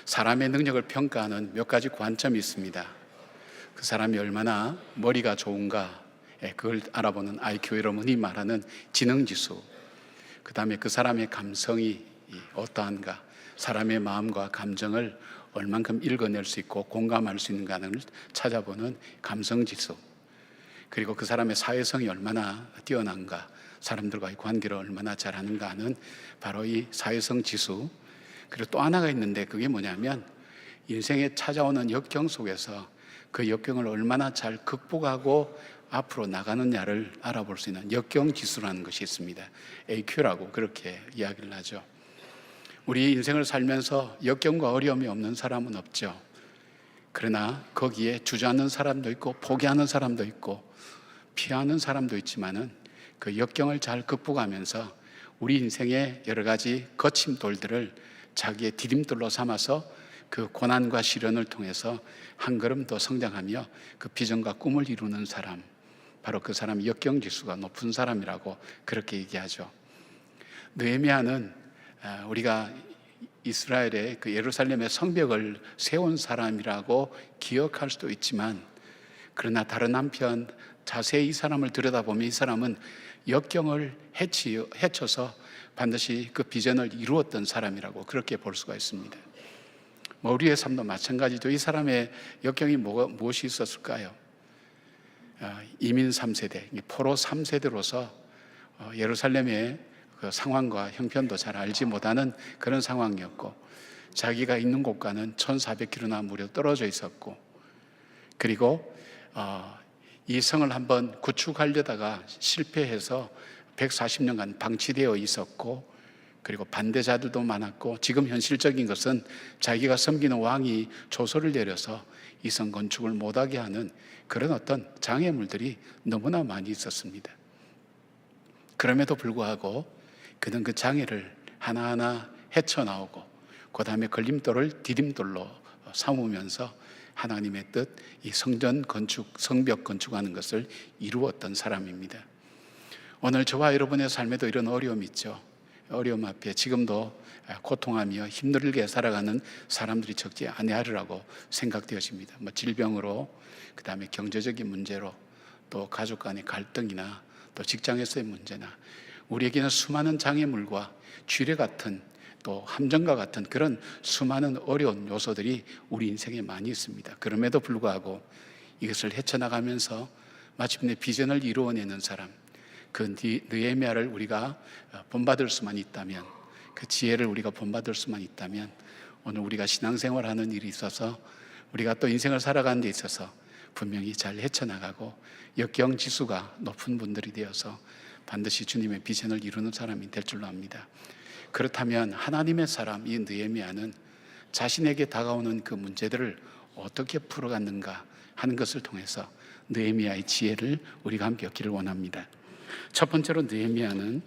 사람의 능력을 평가하는 몇 가지 관점이 있습니다. 그 사람이 얼마나 머리가 좋은가, 그걸 알아보는 IQ, 여러분 흔히 말하는 지능지수, 그 다음에 그 사람의 감성이 어떠한가, 사람의 마음과 감정을 얼만큼 읽어낼 수 있고 공감할 수 있는가를 찾아보는 감성지수, 그리고 그 사람의 사회성이 얼마나 뛰어난가, 사람들과의 관계를 얼마나 잘하는가 하는 바로 이 사회성 지수. 그리고 또 하나가 있는데 그게 뭐냐면 인생에 찾아오는 역경 속에서 그 역경을 얼마나 잘 극복하고 앞으로 나가느냐를 알아볼 수 있는 역경 지수라는 것이 있습니다. AQ라고 그렇게 이야기를 하죠. 우리 인생을 살면서 역경과 어려움이 없는 사람은 없죠. 그러나 거기에 주저앉는 사람도 있고 포기하는 사람도 있고 피하는 사람도 있지만은 그 역경을 잘 극복하면서 우리 인생의 여러 가지 거침돌들을 자기의 디딤돌로 삼아서 그 고난과 시련을 통해서 한 걸음 더 성장하며 그 비전과 꿈을 이루는 사람, 바로 그 사람이 역경지수가 높은 사람이라고 그렇게 얘기하죠. 느헤미야는 우리가 이스라엘의 그 예루살렘의 성벽을 세운 사람이라고 기억할 수도 있지만, 그러나 다른 한편 자세히 이 사람을 들여다보면 이 사람은 역경을 헤쳐서 반드시 그 비전을 이루었던 사람이라고 그렇게 볼 수가 있습니다. 우리의 삶도 마찬가지죠. 이 사람의 역경이 무엇이 있었을까요? 이민 3세대, 포로 3세대로서 예루살렘의 그 상황과 형편도 잘 알지 못하는 그런 상황이었고, 자기가 있는 곳과는 1400km나 무려 떨어져 있었고, 그리고 이 성을 한번 구축하려다가 실패해서 140년간 방치되어 있었고, 그리고 반대자들도 많았고, 지금 현실적인 것은 자기가 섬기는 왕이 조서를 내려서 이 성 건축을 못하게 하는 그런 어떤 장애물들이 너무나 많이 있었습니다. 그럼에도 불구하고 그는 그 장애를 하나하나 헤쳐나오고 그 다음에 걸림돌을 디딤돌로 삼으면서 하나님의 뜻, 이 성전 건축, 성벽 건축하는 것을 이루었던 사람입니다. 오늘 저와 여러분의 삶에도 이런 어려움이 있죠. 어려움 앞에 지금도 고통하며 힘들게 살아가는 사람들이 적지 아니하리라고 생각되어집니다. 질병으로, 그 다음에 경제적인 문제로, 또 가족 간의 갈등이나 또 직장에서의 문제나, 우리에게는 수많은 장애물과 쥐레 같은 또 함정과 같은 그런 수많은 어려운 요소들이 우리 인생에 많이 있습니다. 그럼에도 불구하고 이것을 헤쳐나가면서 마침내 비전을 이루어내는 사람, 그 느헤미야를 우리가 본받을 수만 있다면, 그 지혜를 우리가 본받을 수만 있다면, 오늘 우리가 신앙생활하는 일이 있어서, 우리가 또 인생을 살아가는 데 있어서 분명히 잘 헤쳐나가고 역경지수가 높은 분들이 되어서 반드시 주님의 비전을 이루는 사람이 될 줄로 압니다. 그렇다면 하나님의 사람 이 느헤미야는 자신에게 다가오는 그 문제들을 어떻게 풀어갔는가 하는 것을 통해서 느헤미야의 지혜를 우리가 함께 얻기를 원합니다. 첫 번째로 느헤미야는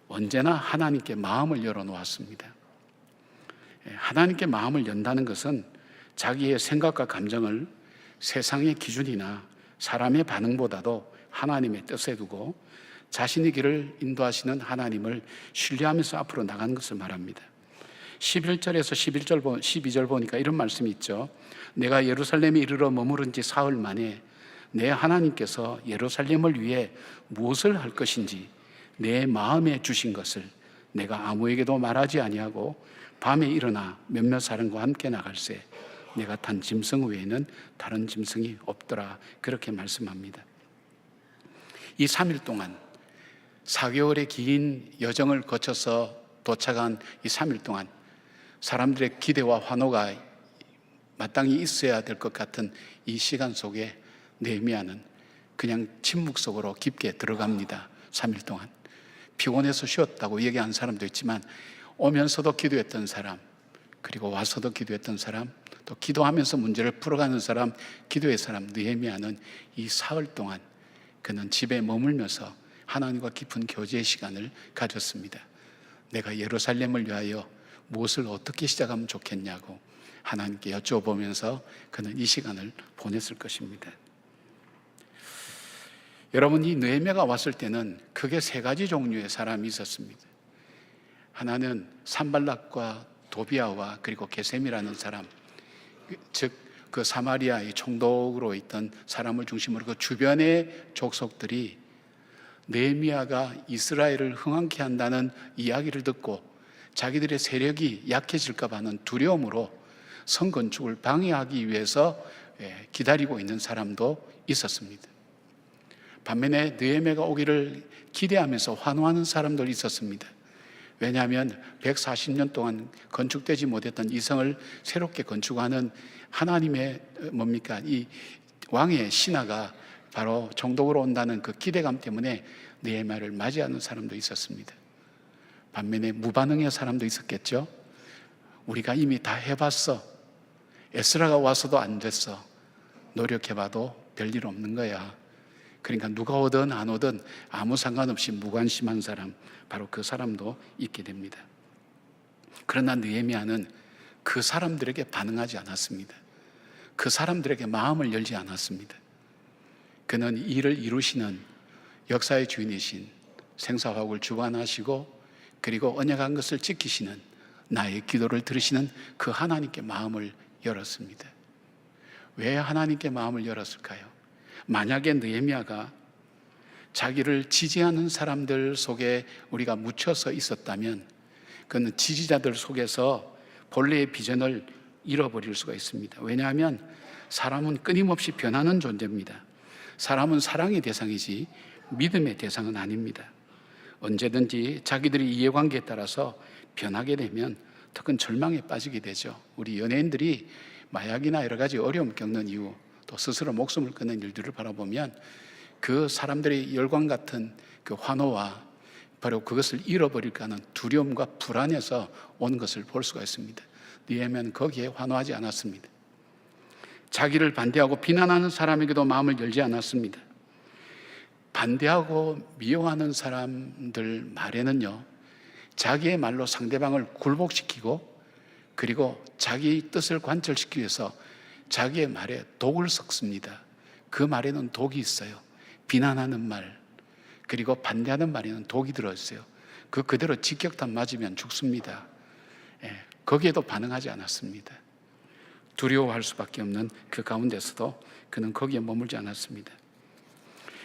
언제나 하나님께 마음을 열어놓았습니다. 하나님께 마음을 연다는 것은 자기의 생각과 감정을 세상의 기준이나 사람의 반응보다도 하나님의 뜻에 두고 자신의 길을 인도하시는 하나님을 신뢰하면서 앞으로 나가는 것을 말합니다. 11절에서 12절 보니까 이런 말씀이 있죠. 내가 예루살렘에 이르러 머무른 지 사흘 만에 내 하나님께서 예루살렘을 위해 무엇을 할 것인지 내 마음에 주신 것을 내가 아무에게도 말하지 아니하고 밤에 일어나 몇몇 사람과 함께 나갈새 내가 탄 짐승 외에는 다른 짐승이 없더라, 그렇게 말씀합니다. 이 3일 동안 4개월의 긴 여정을 거쳐서 도착한 이 3일 동안 사람들의 기대와 환호가 마땅히 있어야 될 것 같은 이 시간 속에 느헤미야는 그냥 침묵 속으로 깊게 들어갑니다. 3일 동안 피곤해서 쉬었다고 얘기하는 사람도 있지만, 오면서도 기도했던 사람, 그리고 와서도 기도했던 사람, 또 기도하면서 문제를 풀어가는 사람, 기도의 사람, 느헤미야는 이 사흘 동안 그는 집에 머물면서 하나님과 깊은 교제의 시간을 가졌습니다. 내가 예루살렘을 위하여 무엇을 어떻게 시작하면 좋겠냐고 하나님께 여쭤보면서 그는 이 시간을 보냈을 것입니다. 여러분, 이 느헤미야가 왔을 때는 크게 3가지 종류의 사람이 있었습니다. 하나는 산발락과 도비아와 그리고 게셈이라는 사람, 즉 그 사마리아의 총독으로 있던 사람을 중심으로 그 주변의 족속들이 느헤미야가 이스라엘을 흥왕케 한다는 이야기를 듣고 자기들의 세력이 약해질까 봐 하는 두려움으로 성 건축을 방해하기 위해서 기다리고 있는 사람도 있었습니다. 반면에 느헤미야가 오기를 기대하면서 환호하는 사람도 있었습니다. 왜냐하면 140년 동안 건축되지 못했던 이 성을 새롭게 건축하는 하나님의 이 왕의 신하가 바로 총독으로 온다는 그 기대감 때문에 느헤미야를 맞이하는 사람도 있었습니다. 반면에 무반응의 사람도 있었겠죠. 우리가 이미 다 해봤어. 에스라가 와서도 안 됐어. 노력해봐도 별일 없는 거야. 그러니까 누가 오든 안 오든 아무 상관없이 무관심한 사람, 바로 그 사람도 있게 됩니다. 그러나 느헤미야는 그 사람들에게 반응하지 않았습니다. 그 사람들에게 마음을 열지 않았습니다. 그는 이 일을 이루시는 역사의 주인이신 생사화국을 주관하시고 그리고 언약한 것을 지키시는 나의 기도를 들으시는 그 하나님께 마음을 열었습니다. 왜 하나님께 마음을 열었을까요? 만약에 느헤미야가 자기를 지지하는 사람들 속에 우리가 묻혀서 있었다면 그는 지지자들 속에서 본래의 비전을 잃어버릴 수가 있습니다. 왜냐하면 사람은 끊임없이 변하는 존재입니다. 사람은 사랑의 대상이지 믿음의 대상은 아닙니다. 언제든지 자기들의 이해관계에 따라서 변하게 되면 더 큰 절망에 빠지게 되죠. 우리 연예인들이 마약이나 여러 가지 어려움 겪는 이유, 또 스스로 목숨을 끊는 일들을 바라보면 그 사람들의 열광 같은 그 환호와 바로 그것을 잃어버릴까 하는 두려움과 불안에서 온 것을 볼 수가 있습니다. 느헤미야는 거기에 환호하지 않았습니다. 자기를 반대하고 비난하는 사람에게도 마음을 열지 않았습니다. 반대하고 미워하는 사람들 말에는요, 자기의 말로 상대방을 굴복시키고 그리고 자기 뜻을 관철시키기 위해서 자기의 말에 독을 섞습니다. 그 말에는 독이 있어요. 비난하는 말, 그리고 반대하는 말에는 독이 들어있어요. 그대로 직격탄 맞으면 죽습니다. 거기에도 반응하지 않았습니다. 두려워할 수밖에 없는 그 가운데서도 그는 거기에 머물지 않았습니다.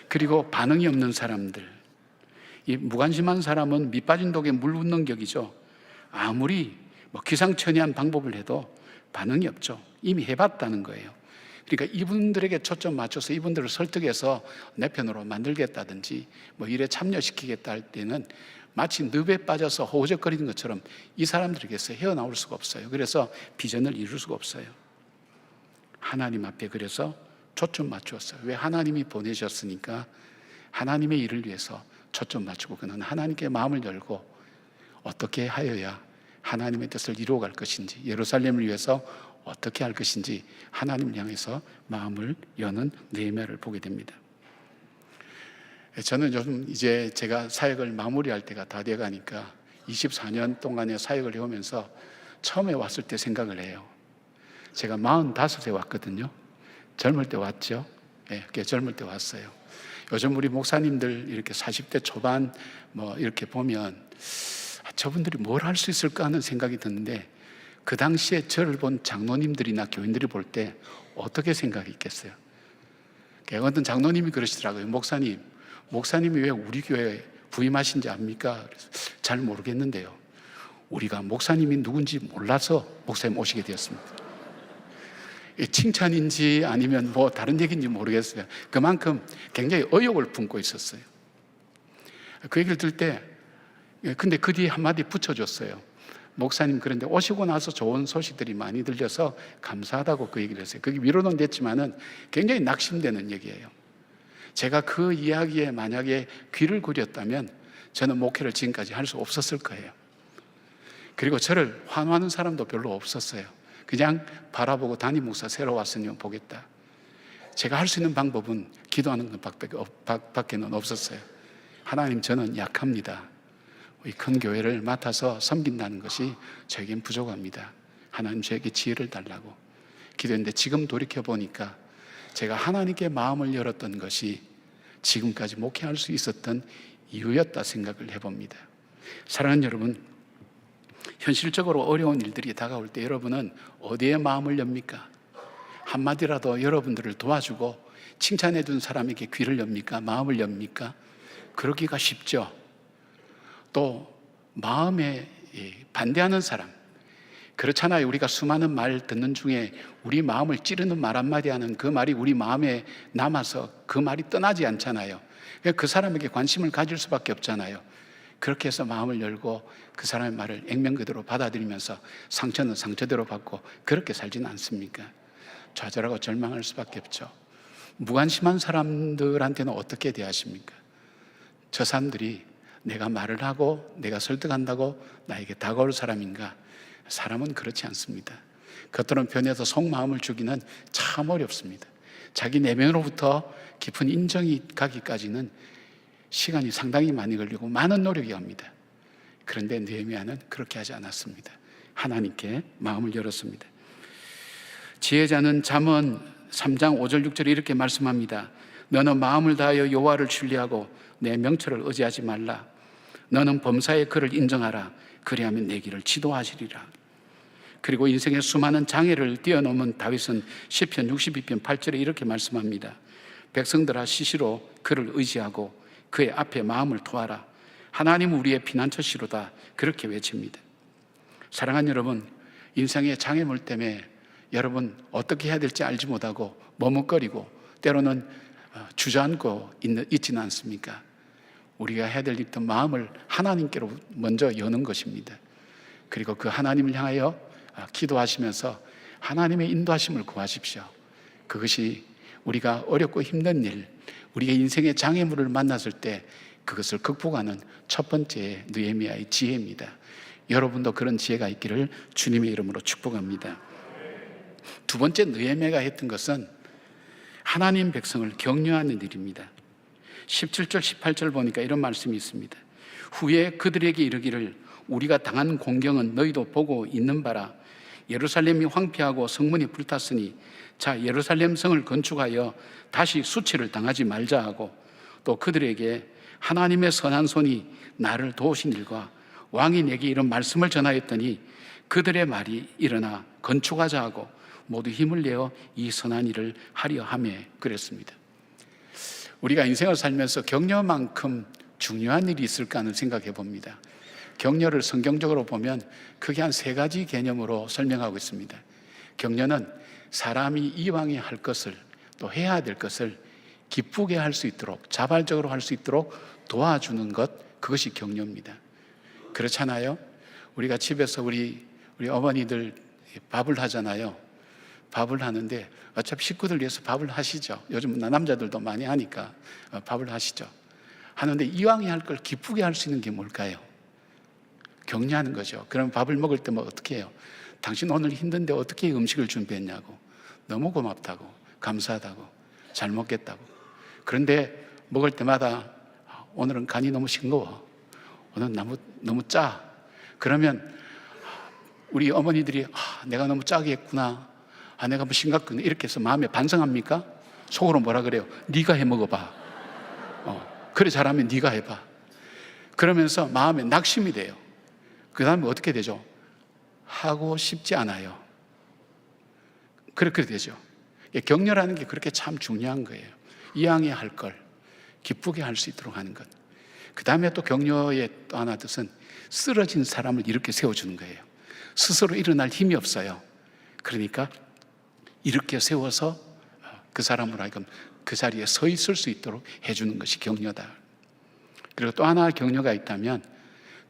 그리고 반응이 없는 사람들, 이 무관심한 사람은 밑 빠진 독에 물 붓는 격이죠. 아무리 기상천외한 방법을 해도 반응이 없죠. 이미 해봤다는 거예요. 그러니까 이분들에게 초점 맞춰서 이분들을 설득해서 내 편으로 만들겠다든지 일에 참여시키겠다 할 때는 마치 늪에 빠져서 허우적거리는 것처럼 이 사람들에게서 헤어나올 수가 없어요. 그래서 비전을 이룰 수가 없어요. 하나님 앞에 그래서 초점 맞추었어요. 왜? 하나님이 보내셨으니까 하나님의 일을 위해서 초점 맞추고 그는 하나님께 마음을 열고 어떻게 하여야 하나님의 뜻을 이루어갈 것인지, 예루살렘을 위해서 어떻게 할 것인지 하나님을 향해서 마음을 여는 느헤미야를 보게 됩니다. 저는 요즘 이제 제가 사역을 마무리할 때가 다 돼가니까 24년 동안의 사역을 해오면서 처음에 왔을 때 생각을 해요. 제가 45에 왔거든요. 젊을 때 왔죠. 젊을 때 왔어요. 요즘 우리 목사님들 이렇게 40대 초반 이렇게 보면 저분들이 뭘 할 수 있을까 하는 생각이 드는데 그 당시에 저를 본 장로님들이나 교인들이 볼 때 어떻게 생각이 있겠어요? 어떤 장로님이 그러시더라고요. 목사님이 왜 우리 교회에 부임하신지 압니까? 그래서 잘 모르겠는데요. 우리가 목사님이 누군지 몰라서 목사님 오시게 되었습니다. 칭찬인지 아니면 다른 얘기인지 모르겠어요. 그만큼 굉장히 의욕을 품고 있었어요. 그 얘기를 들을 때 근데 그 뒤에 한마디 붙여줬어요. 목사님, 그런데 오시고 나서 좋은 소식들이 많이 들려서 감사하다고 그 얘기를 했어요. 그게 위로는 됐지만은 굉장히 낙심되는 얘기예요. 제가 그 이야기에 만약에 귀를 기울였다면 저는 목회를 지금까지 할 수 없었을 거예요. 그리고 저를 환호하는 사람도 별로 없었어요. 그냥 바라보고 담임 목사 새로 왔으니 보겠다. 제가 할 수 있는 방법은 기도하는 것밖에는 없었어요. 하나님, 저는 약합니다. 이 큰 교회를 맡아서 섬긴다는 것이 저에겐 부족합니다. 하나님, 저에게 지혜를 달라고 기도했는데 지금 돌이켜보니까 제가 하나님께 마음을 열었던 것이 지금까지 목회할 수 있었던 이유였다 생각을 해봅니다. 사랑하는 여러분, 현실적으로 어려운 일들이 다가올 때 여러분은 어디에 마음을 엽니까? 한마디라도 여러분들을 도와주고 칭찬해 준 사람에게 귀를 엽니까? 마음을 엽니까? 그러기가 쉽죠. 또 마음에 반대하는 사람, 그렇잖아요. 우리가 수많은 말 듣는 중에 우리 마음을 찌르는 말 한마디 하는 그 말이 우리 마음에 남아서 그 말이 떠나지 않잖아요. 그 사람에게 관심을 가질 수밖에 없잖아요. 그렇게 해서 마음을 열고 그 사람의 말을 액면 그대로 받아들이면서 상처는 상처대로 받고 그렇게 살지는 않습니까? 좌절하고 절망할 수밖에 없죠. 무관심한 사람들한테는 어떻게 대하십니까? 저 사람들이 내가 말을 하고 내가 설득한다고 나에게 다가올 사람인가? 사람은 그렇지 않습니다. 겉으로는 변해서 속마음을 주기는 참 어렵습니다. 자기 내면으로부터 깊은 인정이 가기까지는 시간이 상당히 많이 걸리고 많은 노력이 갑니다. 그런데 느헤미야는 그렇게 하지 않았습니다. 하나님께 마음을 열었습니다. 지혜자는 잠언 3장 5절 6절에 이렇게 말씀합니다. 너는 마음을 다하여 여호와를 신뢰하고 내 명철을 의지하지 말라. 너는 범사의 그를 인정하라. 그리하면 내 길을 지도하시리라. 그리고 인생의 수많은 장애를 뛰어넘은 다윗은 시편 62편 8절에 이렇게 말씀합니다. 백성들아 시시로 그를 의지하고 그의 앞에 마음을 토하라. 하나님은 우리의 피난처시로다. 그렇게 외칩니다. 사랑하는 여러분, 인생의 장애물 때문에 여러분 어떻게 해야 될지 알지 못하고 머뭇거리고 때로는 주저앉고 있지는 않습니까? 우리가 해야 될 일은 마음을 하나님께로 먼저 여는 것입니다. 그리고 그 하나님을 향하여 기도하시면서 하나님의 인도하심을 구하십시오. 그것이 우리가 어렵고 힘든 일, 우리의 인생의 장애물을 만났을 때 그것을 극복하는 첫 번째 느헤미야의 지혜입니다. 여러분도 그런 지혜가 있기를 주님의 이름으로 축복합니다. 두 번째 느헤미야가 했던 것은 하나님 백성을 격려하는 일입니다. 17절 18절 보니까 이런 말씀이 있습니다. 후에 그들에게 이르기를 우리가 당한 공경은 너희도 보고 있는 바라. 예루살렘이 황폐하고 성문이 불탔으니 자 예루살렘 성을 건축하여 다시 수치를 당하지 말자 하고, 또 그들에게 하나님의 선한 손이 나를 도우신 일과 왕이 내게 이런 말씀을 전하였더니 그들의 말이 일어나 건축하자 하고 모두 힘을 내어 이 선한 일을 하려 하매 그랬습니다. 우리가 인생을 살면서 격려만큼 중요한 일이 있을까 하는 생각해 봅니다. 격려를 성경적으로 보면 크게 한 세 가지 개념으로 설명하고 있습니다. 격려는 사람이 이왕에 할 것을 또 해야 될 것을 기쁘게 할 수 있도록 자발적으로 할 수 있도록 도와주는 것, 그것이 격려입니다. 그렇잖아요. 우리가 집에서 우리 어머니들 밥을 하잖아요. 밥을 하는데 어차피 식구들 위해서 밥을 하시죠. 요즘 남자들도 많이 하니까 밥을 하시죠. 하는데 이왕에 할 걸 기쁘게 할 수 있는 게 뭘까요? 격려하는 거죠. 그럼 밥을 먹을 때 뭐 어떻게 해요? 당신 오늘 힘든데 어떻게 음식을 준비했냐고, 너무 고맙다고, 감사하다고, 잘 먹겠다고. 그런데 먹을 때마다 오늘은 간이 너무 싱거워, 오늘 너무 짜. 그러면 우리 어머니들이 내가 너무 짜게 했구나, 내가 뭐 심각하구나 이렇게 해서 마음에 반성합니까? 속으로 뭐라 그래요? 네가 해 먹어봐. 그래 잘하면 네가 해봐. 그러면서 마음에 낙심이 돼요. 그 다음에 어떻게 되죠? 하고 싶지 않아요. 그렇게 되죠. 격려라는 게 그렇게 참 중요한 거예요. 이왕에 할 걸 기쁘게 할 수 있도록 하는 것. 그 다음에 또 격려의 또 하나 뜻은 쓰러진 사람을 이렇게 세워주는 거예요. 스스로 일어날 힘이 없어요. 그러니까 이렇게 세워서 그 사람을 하여금 그 자리에 서 있을 수 있도록 해주는 것이 격려다. 그리고 또 하나 격려가 있다면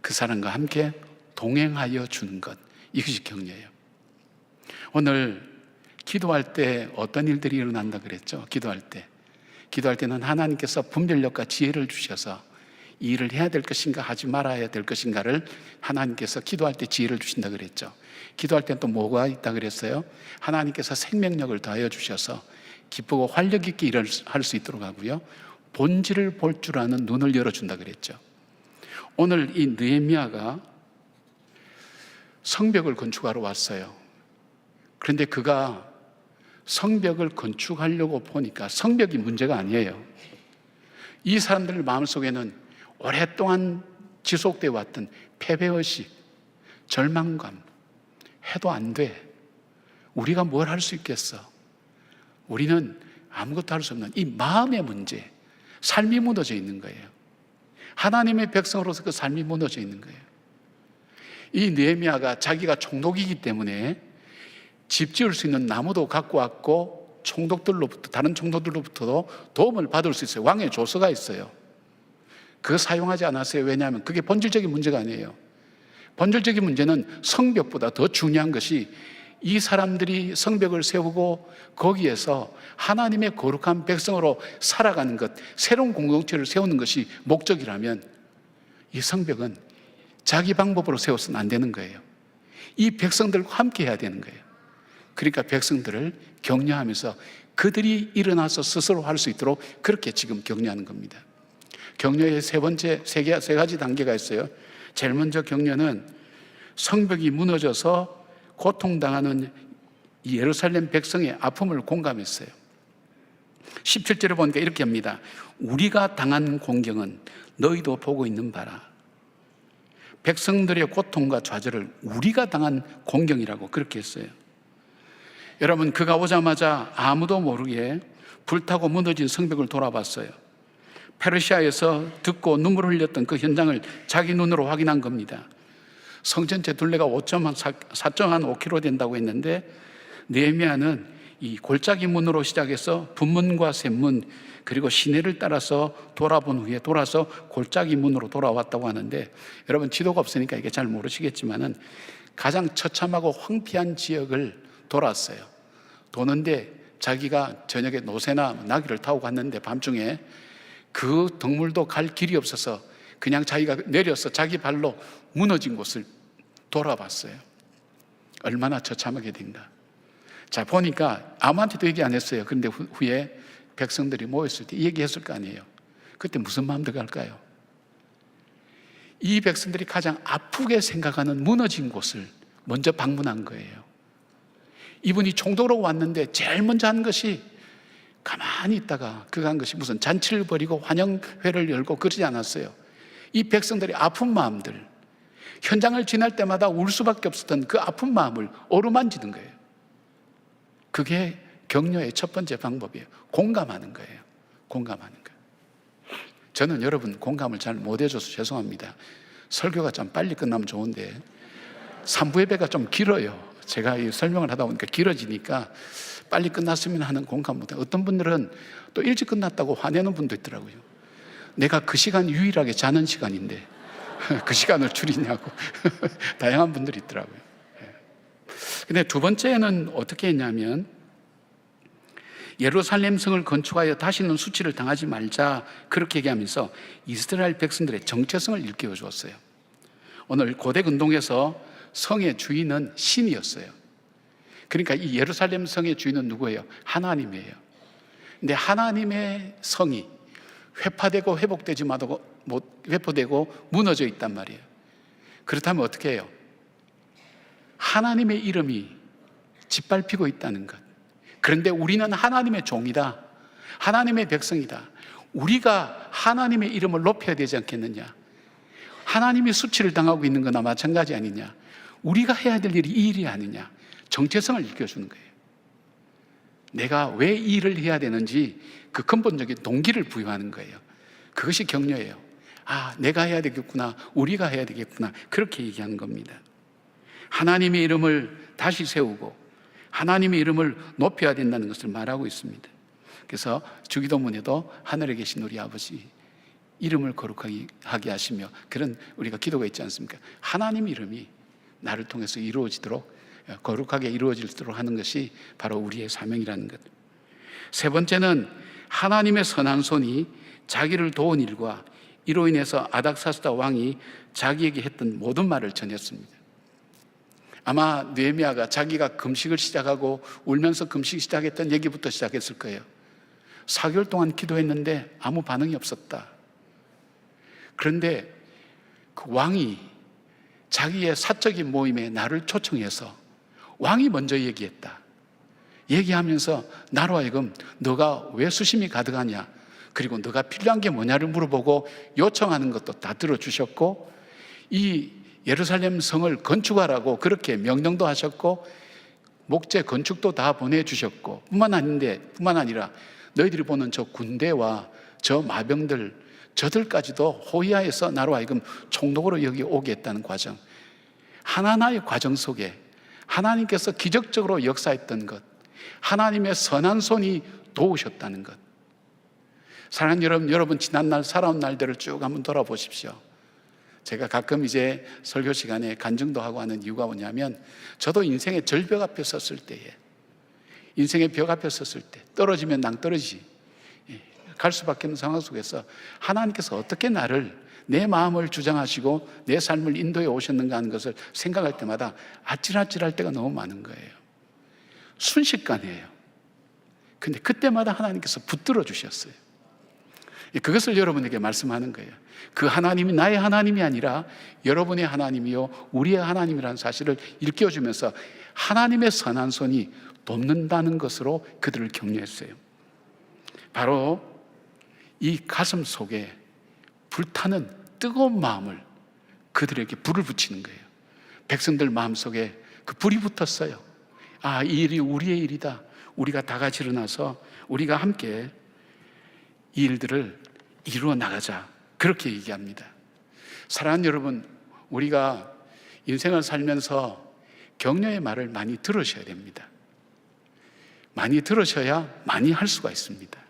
그 사람과 함께 동행하여 주는 것, 이것이 격려예요. 오늘 기도할 때 어떤 일들이 일어난다 그랬죠? 기도할 때는 하나님께서 분별력과 지혜를 주셔서 이 일을 해야 될 것인가 하지 말아야 될 것인가를 하나님께서 기도할 때 지혜를 주신다 그랬죠. 기도할 때는 또 뭐가 있다 그랬어요? 하나님께서 생명력을 더하여 주셔서 기쁘고 활력 있게 일을 할 수 있도록 하고요, 본질을 볼 줄 아는 눈을 열어준다 그랬죠. 오늘 이 느헤미야가 성벽을 건축하러 왔어요. 그런데 그가 성벽을 건축하려고 보니까 성벽이 문제가 아니에요. 이 사람들 마음속에는 오랫동안 지속되어 왔던 패배의식, 절망감, 해도 안 돼. 우리가 뭘 할 수 있겠어? 우리는 아무것도 할 수 없는 이 마음의 문제, 삶이 무너져 있는 거예요. 하나님의 백성으로서 그 삶이 무너져 있는 거예요. 이 느헤미야가 자기가 총독이기 때문에 집 지을 수 있는 나무도 갖고 왔고 총독들로부터, 다른 총독들로부터도 도움을 받을 수 있어요. 왕의 조서가 있어요. 그거 사용하지 않았어요. 왜냐하면 그게 본질적인 문제가 아니에요. 본질적인 문제는 성벽보다 더 중요한 것이 이 사람들이 성벽을 세우고 거기에서 하나님의 거룩한 백성으로 살아가는 것, 새로운 공동체를 세우는 것이 목적이라면 이 성벽은 자기 방법으로 세워서는 안 되는 거예요. 이 백성들과 함께 해야 되는 거예요. 그러니까 백성들을 격려하면서 그들이 일어나서 스스로 할 수 있도록 그렇게 지금 격려하는 겁니다. 격려의 세 가지 단계가 있어요. 제일 먼저 격려는 성벽이 무너져서 고통당하는 이 예루살렘 백성의 아픔을 공감했어요. 17절에 보니까 이렇게 합니다. 우리가 당한 공경은 너희도 보고 있는 바라. 백성들의 고통과 좌절을 우리가 당한 공경이라고 그렇게 했어요. 여러분, 그가 오자마자 아무도 모르게 불타고 무너진 성벽을 돌아봤어요. 페르시아에서 듣고 눈물을 흘렸던 그 현장을 자기 눈으로 확인한 겁니다. 성 전체 둘레가 4.5km 된다고 했는데 느헤미야는 이 골짜기 문으로 시작해서 분문과 샘문 그리고 시내를 따라서 돌아본 후에 돌아서 골짜기 문으로 돌아왔다고 하는데, 여러분 지도가 없으니까 이게 잘 모르시겠지만은 가장 처참하고 황폐한 지역을 돌았어요. 도는데 자기가 저녁에 노새나 나귀를 타고 갔는데 밤중에 그 동물도 갈 길이 없어서 그냥 자기가 내려서 자기 발로 무너진 곳을 돌아봤어요. 얼마나 처참하게 된가. 자, 보니까 아무한테도 얘기 안 했어요. 그런데 후에 백성들이 모였을 때 얘기했을 거 아니에요. 그때 무슨 마음 들어갈까요? 이 백성들이 가장 아프게 생각하는 무너진 곳을 먼저 방문한 거예요. 이분이 총독으로 왔는데 제일 먼저 한 것이 가만히 있다가 그가 한 것이 무슨 잔치를 벌이고 환영회를 열고 그러지 않았어요. 이 백성들의 아픈 마음들, 현장을 지날 때마다 울 수밖에 없었던 그 아픈 마음을 어루만지는 거예요. 그게 격려의 첫 번째 방법이에요. 공감하는 거예요. 공감하는 거예요. 저는 여러분 공감을 잘 못해줘서 죄송합니다. 설교가 좀 빨리 끝나면 좋은데 3부 예배가 좀 길어요. 제가 이 설명을 하다 보니까 길어지니까 빨리 끝났으면 하는 공감 못해요. 어떤 분들은 또 일찍 끝났다고 화내는 분도 있더라고요. 내가 그 시간 유일하게 자는 시간인데 그 시간을 줄이냐고 다양한 분들이 있더라고요. 근데 두 번째는 어떻게 했냐면 예루살렘 성을 건축하여 다시는 수치를 당하지 말자 그렇게 얘기하면서 이스라엘 백성들의 정체성을 일깨워 주었어요. 오늘 고대 근동에서 성의 주인은 신이었어요. 그러니까 이 예루살렘 성의 주인은 누구예요? 하나님이에요. 근데 하나님의 성이 회파되고 회포되고 무너져 있단 말이에요. 그렇다면 어떻게 해요? 하나님의 이름이 짓밟히고 있다는 것. 그런데 우리는 하나님의 종이다. 하나님의 백성이다. 우리가 하나님의 이름을 높여야 되지 않겠느냐? 하나님이 수치를 당하고 있는 거나 마찬가지 아니냐? 우리가 해야 될 일이 이 일이 아니냐? 정체성을 일깨워주는 거예요. 내가 왜 이 일을 해야 되는지 그 근본적인 동기를 부여하는 거예요. 그것이 격려예요. 아, 내가 해야 되겠구나. 우리가 해야 되겠구나. 그렇게 얘기하는 겁니다. 하나님의 이름을 다시 세우고 하나님의 이름을 높여야 된다는 것을 말하고 있습니다. 그래서 주기도문에도 하늘에 계신 우리 아버지 이름을 거룩하게 하시며 그런 우리가 기도가 있지 않습니까? 하나님의 이름이 나를 통해서 이루어지도록 거룩하게 이루어지도록 하는 것이 바로 우리의 사명이라는 것. 세 번째는 하나님의 선한 손이 자기를 도운 일과 이로 인해서 아닥사스다 왕이 자기에게 했던 모든 말을 전했습니다. 아마 느헤미야가 자기가 금식을 시작하고 울면서 금식 시작했던 얘기부터 시작했을 거예요. 4개월 동안 기도했는데 아무 반응이 없었다. 그런데 그 왕이 자기의 사적인 모임에 나를 초청해서 왕이 먼저 얘기했다. 얘기하면서 나로 하여금 너가 왜 수심이 가득하냐, 그리고 너가 필요한 게 뭐냐를 물어보고 요청하는 것도 다 들어주셨고 이 예루살렘 성을 건축하라고 그렇게 명령도 하셨고 목재 건축도 다 보내주셨고 뿐만 아니라 너희들이 보는 저 군대와 저 마병들 저들까지도 호위하여서 나로 하여금 총독으로 여기 오게 했다는 과정, 하나하나의 과정 속에 하나님께서 기적적으로 역사했던 것, 하나님의 선한 손이 도우셨다는 것. 사랑하는 여러분 지난날 살아온 날들을 쭉 한번 돌아보십시오. 제가 가끔 이제 설교 시간에 간증도 하고 하는 이유가 뭐냐면, 저도 인생의 절벽 앞에 섰을 때에, 인생의 벽 앞에 섰을 때 떨어지면 낭떠러지 갈 수밖에 없는 상황 속에서 하나님께서 어떻게 내 마음을 주장하시고 내 삶을 인도해 오셨는가 하는 것을 생각할 때마다 아찔아찔할 때가 너무 많은 거예요. 순식간이에요. 근데 그때마다 하나님께서 붙들어 주셨어요. 그것을 여러분에게 말씀하는 거예요. 그 하나님이 나의 하나님이 아니라 여러분의 하나님이요 우리의 하나님이라는 사실을 일깨워주면서 하나님의 선한 손이 돕는다는 것으로 그들을 격려했어요. 바로 이 가슴 속에 불타는 뜨거운 마음을 그들에게 불을 붙이는 거예요. 백성들 마음속에 그 불이 붙었어요. 아, 이 일이 우리의 일이다. 우리가 다 같이 일어나서 우리가 함께 이 일들을 이루어 나가자, 그렇게 얘기합니다. 사랑하는 여러분, 우리가 인생을 살면서 격려의 말을 많이 들으셔야 됩니다. 많이 들으셔야 많이 할 수가 있습니다.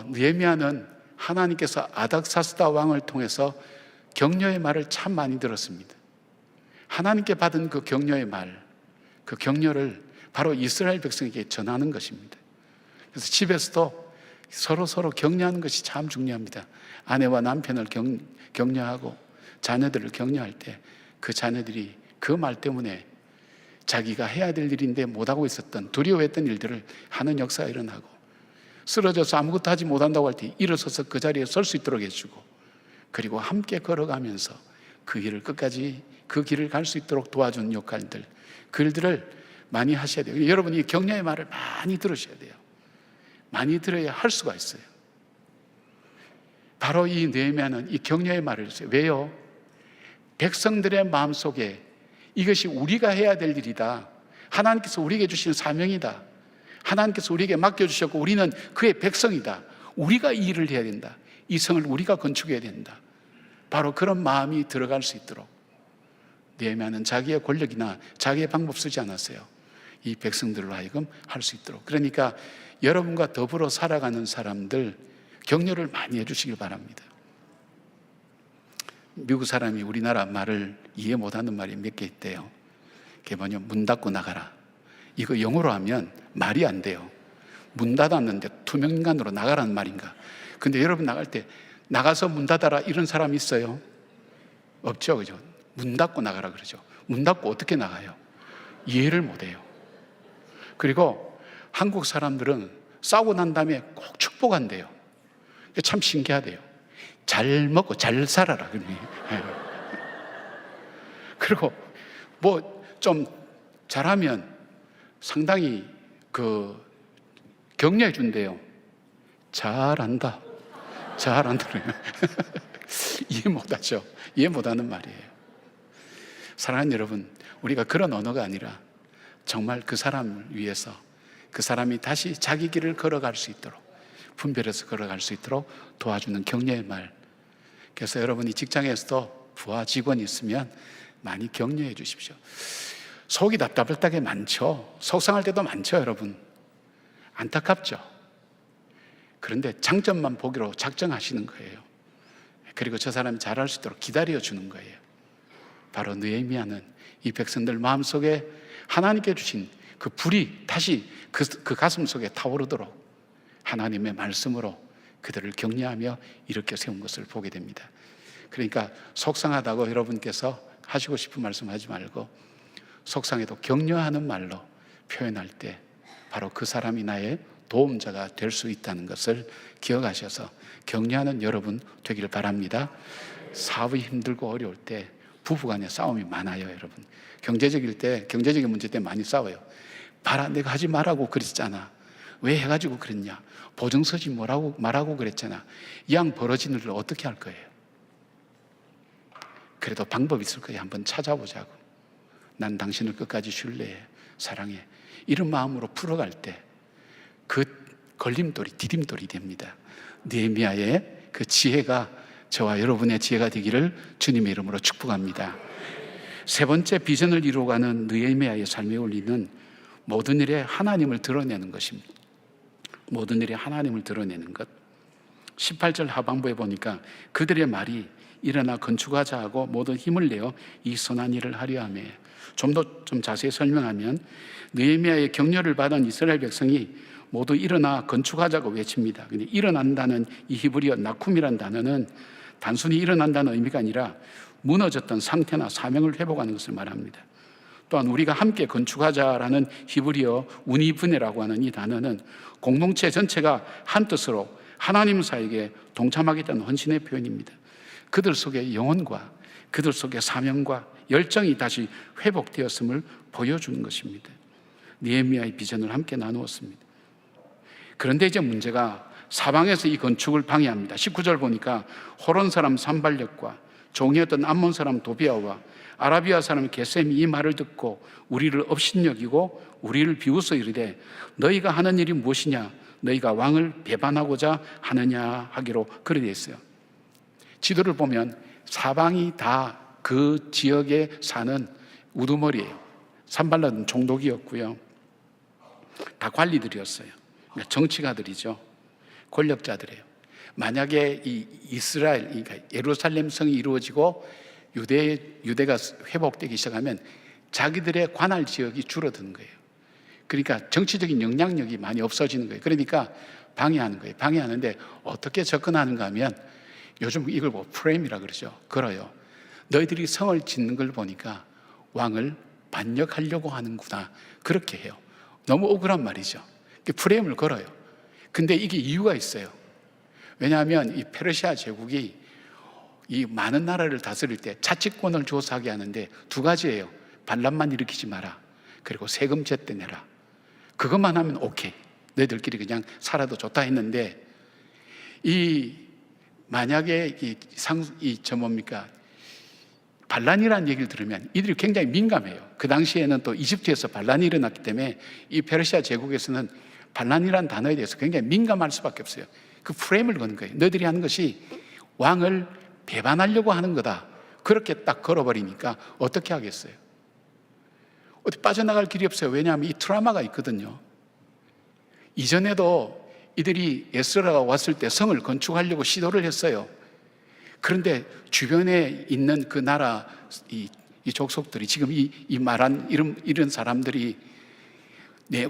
느헤미야는 하나님께서 아닥사스다 왕을 통해서 격려의 말을 참 많이 들었습니다. 하나님께 받은 그 격려의 말, 그 격려를 바로 이스라엘 백성에게 전하는 것입니다. 그래서 집에서도 서로 격려하는 것이 참 중요합니다. 아내와 남편을 격려하고 자녀들을 격려할 때 그 자녀들이 그 말 때문에 자기가 해야 될 일인데 못하고 있었던, 두려워했던 일들을 하는 역사가 일어나고, 쓰러져서 아무것도 하지 못한다고 할 때 일어서서 그 자리에 설 수 있도록 해주고, 그리고 함께 걸어가면서 그 길을 끝까지 그 길을 갈 수 있도록 도와주는 역할들, 그 일들을 많이 하셔야 돼요. 여러분이 격려의 말을 많이 들으셔야 돼요. 많이 들어야 할 수가 있어요. 바로 이 느헤미야는 이 격려의 말을 했어요. 왜요? 백성들의 마음속에 이것이 우리가 해야 될 일이다, 하나님께서 우리에게 주신 사명이다, 하나님께서 우리에게 맡겨주셨고 우리는 그의 백성이다, 우리가 이 일을 해야 된다, 이 성을 우리가 건축해야 된다, 바로 그런 마음이 들어갈 수 있도록 느헤미야는 자기의 권력이나 자기의 방법 쓰지 않았어요. 이 백성들로 하여금 할 수 있도록. 그러니까 여러분과 더불어 살아가는 사람들 격려를 많이 해주시길 바랍니다. 미국 사람이 우리나라 말을 이해 못하는 말이 몇 개 있대요. 그게 뭐냐, 문 닫고 나가라. 이거 영어로 하면 말이 안 돼요. 문 닫았는데 투명인간으로 나가라는 말인가? 근데 여러분 나갈 때 나가서 문 닫아라 이런 사람 있어요? 없죠, 그죠? 문 닫고 나가라 그러죠. 문 닫고 어떻게 나가요? 이해를 못해요. 그리고 한국 사람들은 싸우고 난 다음에 꼭 축복한대요. 참 신기하대요. 잘 먹고 잘 살아라. 그리고 뭐 좀 잘하면 상당히 격려해 준대요. 잘한다. 잘한다. 이해 못하죠. 이해 못하는 말이에요. 사랑하는 여러분, 우리가 그런 언어가 아니라 정말 그 사람을 위해서 그 사람이 다시 자기 길을 걸어갈 수 있도록, 분별해서 걸어갈 수 있도록 도와주는 격려의 말. 그래서 여러분이 직장에서도 부하 직원이 있으면 많이 격려해 주십시오. 속이 답답할 때가 많죠. 속상할 때도 많죠, 여러분. 안타깝죠. 그런데 장점만 보기로 작정하시는 거예요. 그리고 저 사람이 잘할 수 있도록 기다려 주는 거예요. 바로 느헤미야는 이 백성들 마음속에 하나님께 주신 그 불이 다시 그 가슴 속에 타오르도록 하나님의 말씀으로 그들을 격려하며 이렇게 세운 것을 보게 됩니다. 그러니까 속상하다고 여러분께서 하시고 싶은 말씀 하지 말고, 속상해도 격려하는 말로 표현할 때 바로 그 사람이 나의 도움자가 될 수 있다는 것을 기억하셔서 격려하는 여러분 되기를 바랍니다. 사업이 힘들고 어려울 때 부부간의 싸움이 많아요, 여러분. 경제적인 문제 때문에 많이 싸워요. 봐라, 내가 하지 말라고 그랬잖아. 왜 해가지고 그랬냐? 보증서지 말하고 그랬잖아. 이 양 벌어지는 일을 어떻게 할 거예요? 그래도 방법이 있을 거야. 한번 찾아보자고. 난 당신을 끝까지 신뢰해, 사랑해. 이런 마음으로 풀어갈 때 그 걸림돌이 디딤돌이 됩니다. 느헤미야의 그 지혜가 저와 여러분의 지혜가 되기를 주님의 이름으로 축복합니다. 세 번째 비전을 이루어가는 느헤미야의 삶의 원리는 모든 일에 하나님을 드러내는 것입니다. 모든 일에 하나님을 드러내는 것. 18절 하반부에 보니까 그들의 말이 일어나 건축하자 하고 모든 힘을 내어 이 선한 일을 하려 하며, 좀 자세히 설명하면 느헤미야의 격려를 받은 이스라엘 백성이 모두 일어나 건축하자고 외칩니다. 근데 일어난다는 이 히브리어 나쿰이라는 단어는 단순히 일어난다는 의미가 아니라 무너졌던 상태나 사명을 회복하는 것을 말합니다. 또한 우리가 함께 건축하자라는 히브리어 우니브네라고 하는 이 단어는 공동체 전체가 한 뜻으로 하나님 사에게 동참하겠다는 헌신의 표현입니다. 그들 속에 영혼과 그들 속에 사명과 열정이 다시 회복되었음을 보여주는 것입니다. 느헤미야의 비전을 함께 나누었습니다. 그런데 이제 문제가 사방에서 이 건축을 방해합니다. 19절 보니까 호론 사람 산발력과 종이었던 암몬 사람 도비아와 아라비아 사람 게셈이 이 말을 듣고 우리를 업신여기고 우리를 비웃어 이르되 너희가 하는 일이 무엇이냐, 너희가 왕을 배반하고자 하느냐 하기로 그래 되어 있어요. 지도를 보면 사방이 다 그 지역에 사는 우두머리예요. 산발락은 종독이었고요, 다 관리들이었어요. 정치가들이죠. 권력자들이에요. 만약에 이 이스라엘, 그러니까 예루살렘 성이 이루어지고 유대가 회복되기 시작하면 자기들의 관할 지역이 줄어드는 거예요. 그러니까 정치적인 영향력이 많이 없어지는 거예요. 그러니까 방해하는 거예요. 방해하는데 어떻게 접근하는가 하면 요즘 이걸 프레임이라 그러죠. 걸어요. 너희들이 성을 짓는 걸 보니까 왕을 반역하려고 하는구나, 그렇게 해요. 너무 억울한 말이죠. 프레임을 걸어요. 근데 이게 이유가 있어요. 왜냐하면 이 페르시아 제국이 이 많은 나라를 다스릴 때 자치권을 조사하게 하는데 두 가지예요. 반란만 일으키지 마라, 그리고 세금 제때 내라. 그것만 하면 오케이, 너희들끼리 그냥 살아도 좋다 했는데, 만약에 반란이라는 얘기를 들으면 이들이 굉장히 민감해요. 그 당시에는 또 이집트에서 반란이 일어났기 때문에 이 페르시아 제국에서는 반란이라는 단어에 대해서 굉장히 민감할 수밖에 없어요. 그 프레임을 거는 거예요. 너희들이 하는 것이 왕을 배반하려고 하는 거다, 그렇게 딱 걸어버리니까 어떻게 하겠어요? 어디 빠져나갈 길이 없어요. 왜냐하면 이 트라우마가 있거든요. 이전에도 이들이 에스라가 왔을 때 성을 건축하려고 시도를 했어요. 그런데 주변에 있는 그 나라 이 족속들이, 지금 이 말한 이런 사람들이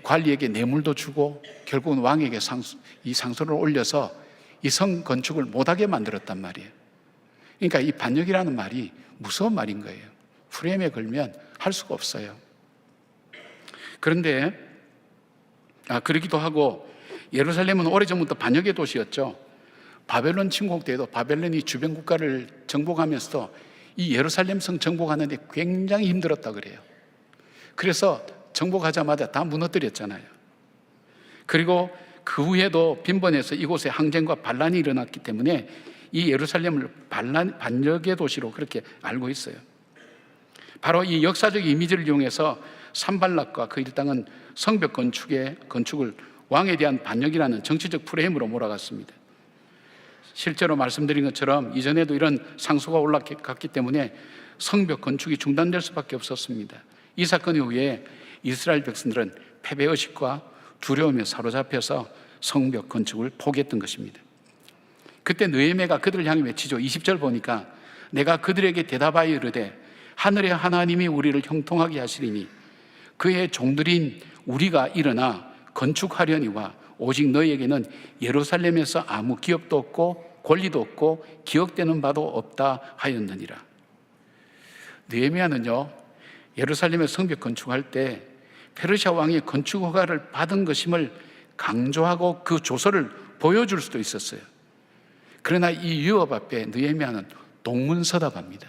관리에게 뇌물도 주고 결국은 왕에게 상소를 올려서 이 성 건축을 못하게 만들었단 말이에요. 그러니까 이 반역이라는 말이 무서운 말인 거예요. 프레임에 걸면 할 수가 없어요. 그런데 그러기도 하고, 예루살렘은 오래전부터 반역의 도시였죠. 바벨론 침공 때에도 바벨론이 주변 국가를 정복하면서도 이 예루살렘 성 정복하는데 굉장히 힘들었다 그래요. 그래서 정복하자마자 다 무너뜨렸잖아요. 그리고 그 후에도 빈번해서 이곳에 항쟁과 반란이 일어났기 때문에 이 예루살렘을 반역의 도시로 그렇게 알고 있어요. 바로 이 역사적 이미지를 이용해서 산발락과 그 일당은 성벽 건축을 왕에 대한 반역이라는 정치적 프레임으로 몰아갔습니다. 실제로 말씀드린 것처럼 이전에도 이런 상소가 올라갔기 때문에 성벽 건축이 중단될 수밖에 없었습니다. 이 사건 이후에 이스라엘 백성들은 패배의식과 두려움에 사로잡혀서 성벽 건축을 포기했던 것입니다. 그때 느헤미야가 그들을 향해 외치죠. 20절 보니까 내가 그들에게 대답하여 이르되 하늘의 하나님이 우리를 형통하게 하시리니 그의 종들인 우리가 일어나 건축하려니와 오직 너희에게는 예루살렘에서 아무 기업도 없고 권리도 없고 기억되는 바도 없다 하였느니라. 느헤미야는요, 예루살렘의 성벽 건축할 때 페르시아 왕이 건축 허가를 받은 것임을 강조하고 그 조서를 보여줄 수도 있었어요. 그러나 이 위협 앞에 느헤미야는 동문서답합니다.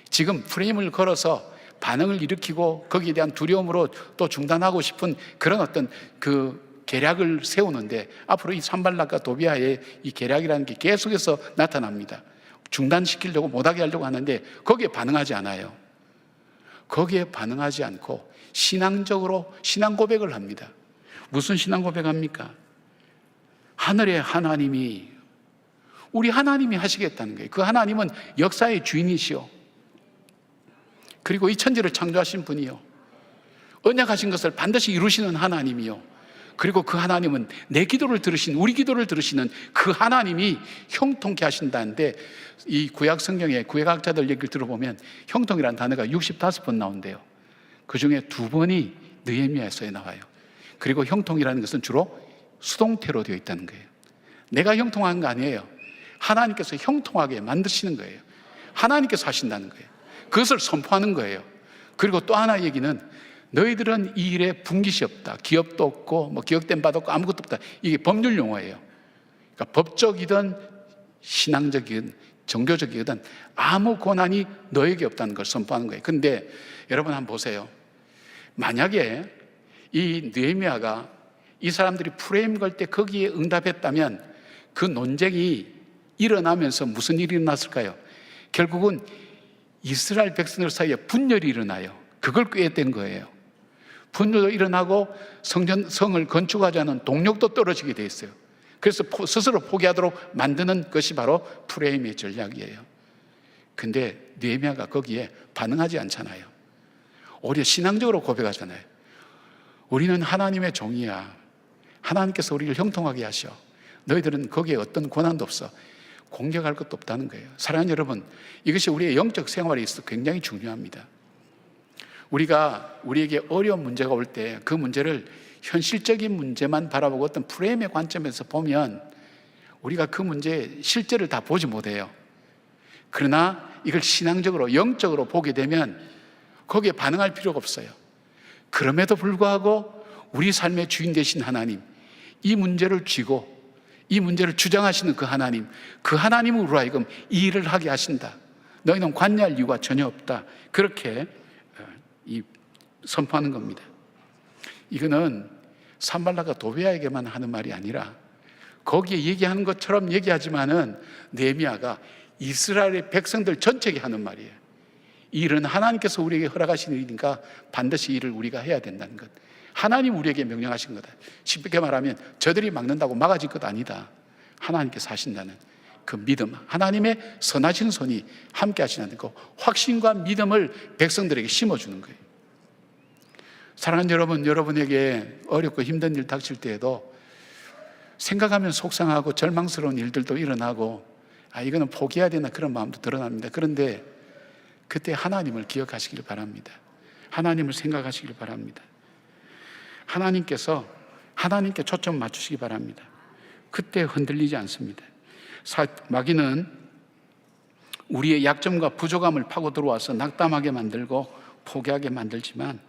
지금 프레임을 걸어서 반응을 일으키고 거기에 대한 두려움으로 또 중단하고 싶은 그런 어떤 그 계략을 세우는데, 앞으로 이 산발락과 도비아의 이 계략이라는 게 계속해서 나타납니다. 중단시키려고 못하게 하려고 하는데 거기에 반응하지 않아요. 거기에 반응하지 않고 신앙적으로 신앙 고백을 합니다. 무슨 신앙 고백합니까? 하늘의 하나님이, 우리 하나님이 하시겠다는 거예요. 그 하나님은 역사의 주인이시오. 그리고 이 천지를 창조하신 분이요, 언약하신 것을 반드시 이루시는 하나님이요, 그리고 그 하나님은 내 기도를 들으신, 우리 기도를 들으시는 그 하나님이 형통케 하신다는데, 이 구약 성경의 구약학자들 얘기를 들어보면 형통이라는 단어가 65번 나온대요. 그 중에 2번이 느헤미야서에 나와요. 그리고 형통이라는 것은 주로 수동태로 되어 있다는 거예요. 내가 형통한 거 아니에요. 하나님께서 형통하게 만드시는 거예요. 하나님께서 하신다는 거예요. 그것을 선포하는 거예요. 그리고 또 하나 얘기는, 너희들은 이 일에 분깃이 없다, 기업도 없고 뭐 기억된 바도 없고 아무것도 없다. 이게 법률 용어예요. 그러니까 법적이든 신앙적이든 종교적이든 아무 고난이 너에게 없다는 걸 선포하는 거예요. 근데 여러분 한번 보세요. 만약에 이 느헤미야가 이 사람들이 프레임 걸 때 거기에 응답했다면 그 논쟁이 일어나면서 무슨 일이 일어났을까요? 결국은 이스라엘 백성들 사이에 분열이 일어나요. 그걸 꾀했던 거예요. 분열도 일어나고 성을 건축하자는 동력도 떨어지게 돼 있어요. 그래서 스스로 포기하도록 만드는 것이 바로 프레임의 전략이에요. 근데 느헤미야가 거기에 반응하지 않잖아요. 오히려 신앙적으로 고백하잖아요. 우리는 하나님의 종이야. 하나님께서 우리를 형통하게 하셔. 너희들은 거기에 어떤 권한도 없어. 공격할 것도 없다는 거예요. 사랑하는 여러분, 이것이 우리의 영적 생활에 있어서 굉장히 중요합니다. 우리에게 어려운 문제가 올 때 그 문제를 현실적인 문제만 바라보고 어떤 프레임의 관점에서 보면 우리가 그 문제의 실제를 다 보지 못해요. 그러나 이걸 신앙적으로, 영적으로 보게 되면 거기에 반응할 필요가 없어요. 그럼에도 불구하고 우리 삶의 주인 되신 하나님, 이 문제를 쥐고 이 문제를 주장하시는 그 하나님으로 하여금 이 일을 하게 하신다. 너희는 관여할 이유가 전혀 없다. 그렇게 선포하는 겁니다. 이거는 산발락과 도비아에게만 하는 말이 아니라 거기에 얘기하는 것처럼 얘기하지만은 느헤미야가 이스라엘의 백성들 전체에게 하는 말이에요. 이 일은 하나님께서 우리에게 허락하신 일이니까 반드시 이 일을 우리가 해야 된다는 것. 하나님 우리에게 명령하신 거다. 쉽게 말하면 저들이 막는다고 막아질 것 아니다. 하나님께서 하신다는 그 믿음, 하나님의 선하신 손이 함께 하시는 그 확신과 믿음을 백성들에게 심어주는 거예요. 사랑하는 여러분, 여러분에게 어렵고 힘든 일 닥칠 때에도 생각하면 속상하고 절망스러운 일들도 일어나고 이거는 포기해야 되나 그런 마음도 드러납니다. 그런데 그때 하나님을 기억하시길 바랍니다. 하나님을 생각하시길 바랍니다. 하나님께 초점 맞추시기 바랍니다. 그때 흔들리지 않습니다. 마귀는 우리의 약점과 부족함을 파고 들어와서 낙담하게 만들고 포기하게 만들지만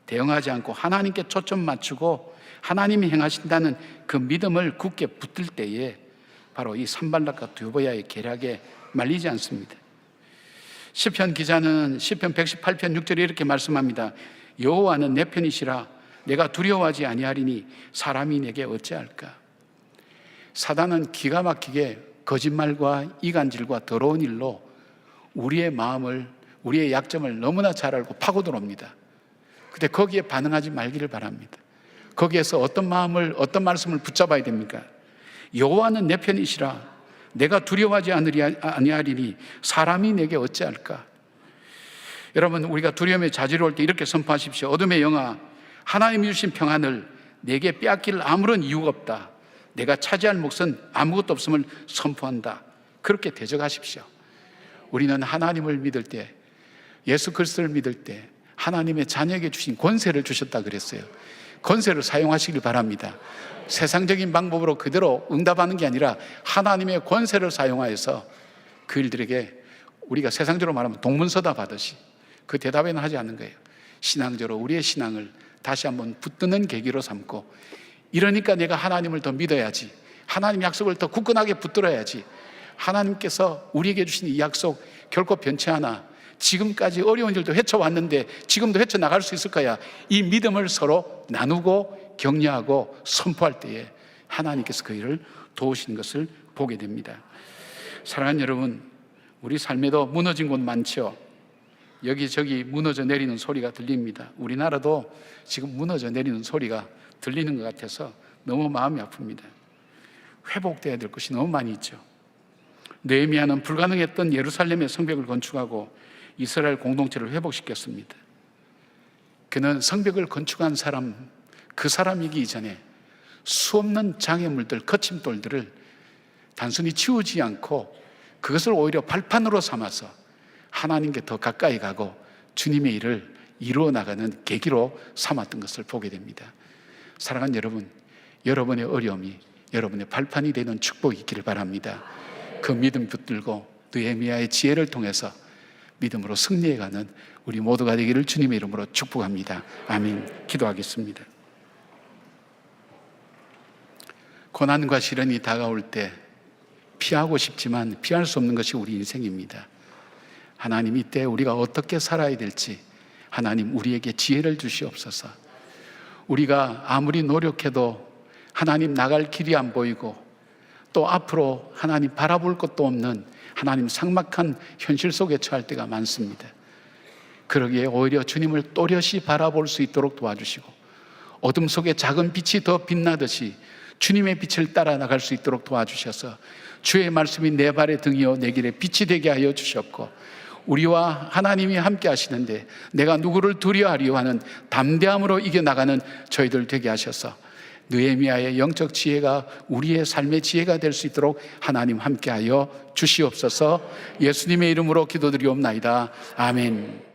대응하지 않고 하나님께 초점 맞추고 하나님이 행하신다는 그 믿음을 굳게 붙들 때에 바로 이 산발락과 도비아의 계략에 말리지 않습니다. 시편 기자는 시편 118편 6절에 이렇게 말씀합니다. 여호와는 내 편이시라 내가 두려워하지 아니하리니 사람이 내게 어찌할까. 사단은 기가 막히게 거짓말과 이간질과 더러운 일로 우리의 마음을, 우리의 약점을 너무나 잘 알고 파고 들어옵니다. 근데 거기에 반응하지 말기를 바랍니다. 거기에서 어떤 어떤 말씀을 붙잡아야 됩니까? 여호와는 내 편이시라 내가 두려워하지 아니하리니 사람이 내게 어찌할까. 여러분, 우리가 두려움에 자지러울 때 이렇게 선포하십시오. 어둠의 영아, 하나님이 주신 평안을 내게 빼앗길 아무런 이유가 없다. 내가 차지할 몫은 아무것도 없음을 선포한다. 그렇게 대적하십시오. 우리는 하나님을 믿을 때, 예수 그리스도를 믿을 때 하나님의 자녀에게 주신 권세를 주셨다 그랬어요. 권세를 사용하시길 바랍니다. 세상적인 방법으로 그대로 응답하는 게 아니라 하나님의 권세를 사용하여서 그 일들에게 우리가 세상적으로 말하면 동문서답 하듯이 그 대답에는 하지 않는 거예요. 신앙적으로 우리의 신앙을 다시 한번 붙드는 계기로 삼고, 이러니까 내가 하나님을 더 믿어야지, 하나님 약속을 더 굳건하게 붙들어야지, 하나님께서 우리에게 주신 이 약속 결코 변치 않아, 지금까지 어려운 일도 헤쳐왔는데 지금도 헤쳐나갈 수 있을 거야. 이 믿음을 서로 나누고 격려하고 선포할 때에 하나님께서 그 일을 도우시는 것을 보게 됩니다. 사랑하는 여러분, 우리 삶에도 무너진 곳 많죠. 여기저기 무너져 내리는 소리가 들립니다. 우리나라도 지금 무너져 내리는 소리가 들리는 것 같아서 너무 마음이 아픕니다. 회복돼야 될 것이 너무 많이 있죠. 느헤미야는 불가능했던 예루살렘의 성벽을 건축하고 이스라엘 공동체를 회복시켰습니다. 그는 성벽을 건축한 사람, 그 사람이기 이전에 수없는 장애물들, 거침돌들을 단순히 치우지 않고 그것을 오히려 발판으로 삼아서 하나님께 더 가까이 가고 주님의 일을 이루어 나가는 계기로 삼았던 것을 보게 됩니다. 사랑하는 여러분, 여러분의 어려움이 여러분의 발판이 되는 축복이 있기를 바랍니다. 그 믿음 붙들고 느헤미야의 지혜를 통해서 믿음으로 승리해가는 우리 모두가 되기를 주님의 이름으로 축복합니다. 아멘. 기도하겠습니다. 고난과 시련이 다가올 때 피하고 싶지만 피할 수 없는 것이 우리 인생입니다. 하나님, 이때 우리가 어떻게 살아야 될지 하나님 우리에게 지혜를 주시옵소서. 우리가 아무리 노력해도 하나님 나갈 길이 안 보이고 또 앞으로 하나님 바라볼 것도 없는 하나님 삭막한 현실 속에 처할 때가 많습니다. 그러기에 오히려 주님을 또렷이 바라볼 수 있도록 도와주시고 어둠 속에 작은 빛이 더 빛나듯이 주님의 빛을 따라 나갈 수 있도록 도와주셔서 주의 말씀이 내 발의 등이요 내 길에 빛이 되게 하여 주셨고 우리와 하나님이 함께 하시는데 내가 누구를 두려워하리요 하는 담대함으로 이겨나가는 저희들 되게 하셔서 느헤미야의 영적 지혜가 우리의 삶의 지혜가 될 수 있도록 하나님 함께하여 주시옵소서. 예수님의 이름으로 기도드리옵나이다. 아멘.